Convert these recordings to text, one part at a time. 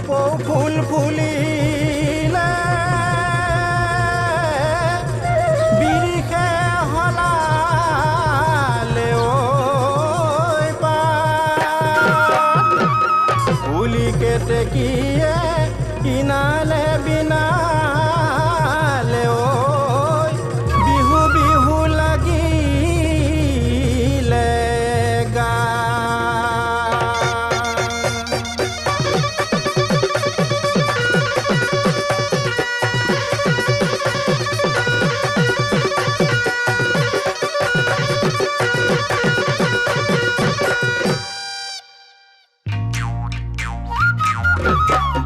কপৌ ফুল ফুলিলে বিৰিখে হলালে ঐ পাত ফুলি কেতেকীয়ে কিনালে বিনালে ঐ বিহু বিহু লাগিলে গা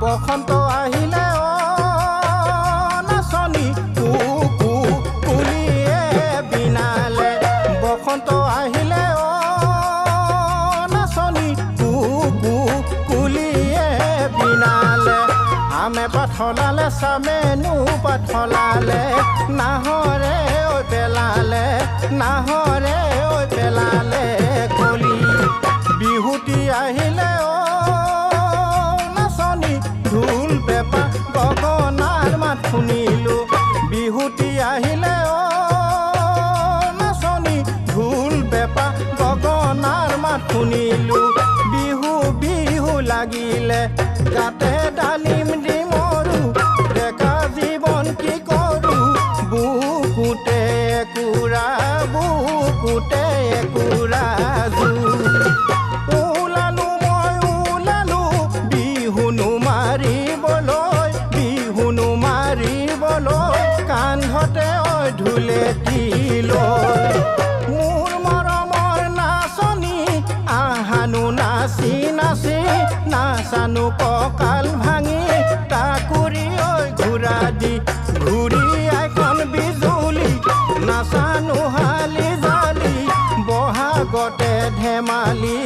বসন্ত আহিলে ও নাচনী কুকু কুলিয়ে বিনালে বসন্ত আহিলে ও নাচনী কুকু কুলিয়ে বিনালে আমে পাথলালে চামেনু পাথলালে নাহৰে ঐ পেলালে নাহৰে ঐ পেলালে কলি বিহুতি আহিলে ও ঢোল পেঁপা গগনাৰ মাত শুনিলো বিহুতি আহিলে ও নাচনী ঢোল পেঁপা গগনাৰ মাত শুনিলো বিহু বিহু লাগিলে গাতে ডালিম ডিমৰু ডেকা জীৱন কি কৰো বুকুতে একুৰা বিহুনো মাৰিবলৈ কান্ধতে ঐ ঢোলেটি লৈ মোৰ মৰমৰ নাচনী আহানো নাচি নাচি নাচানো কঁকাল ভাঙি তাকুৰি ঐ ঘূৰা দি ঘূৰি এখন বিজুলি নাচানো হালি জালি বহাগতে ধেমালি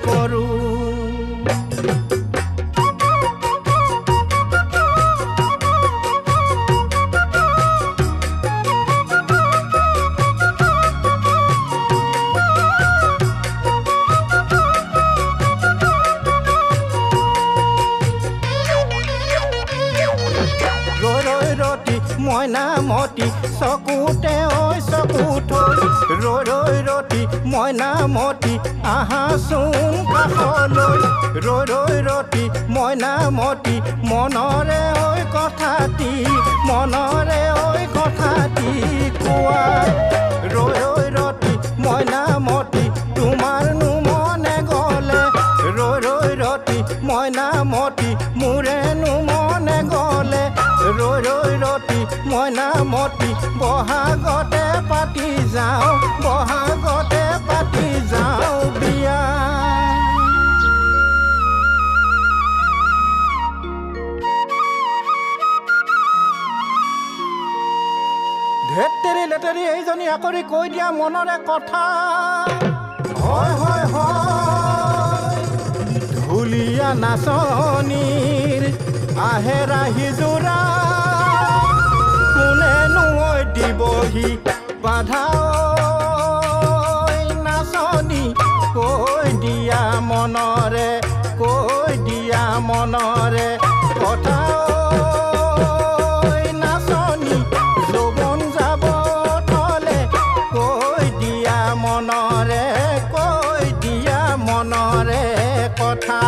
কৰোঁ মইনামতি চকুতে ঐ চকু থৈ ৰৈ ৰতি মইনামতি আহাচোন কাষলৈ ৰৈ ৰতি মইনামতি মনৰে ঐ কথাটি কোৱা ৰৈ ৰতি মইনামতি তোমাৰনো মনে গ'লে ৰৈ ৰতি মইনামতি মোৰেনো মনে গ'লে ৰৈ ৰতি মইনামতি বহাগতে পাতি যাওঁ বিয়া ধেত্তেৰি লেতেৰি এইজনী আকৰি কৈ দিয়া মনৰে কথা হয় ঢুলীয়া নাচনীৰ আহেৰা হিজোৰা কোনেনো দিবহি বাধা নাচনী কৈ দিয়া মনৰে কথা নাচনী যৌৱন যাব থলে কৈ দিয়া মনৰে কথা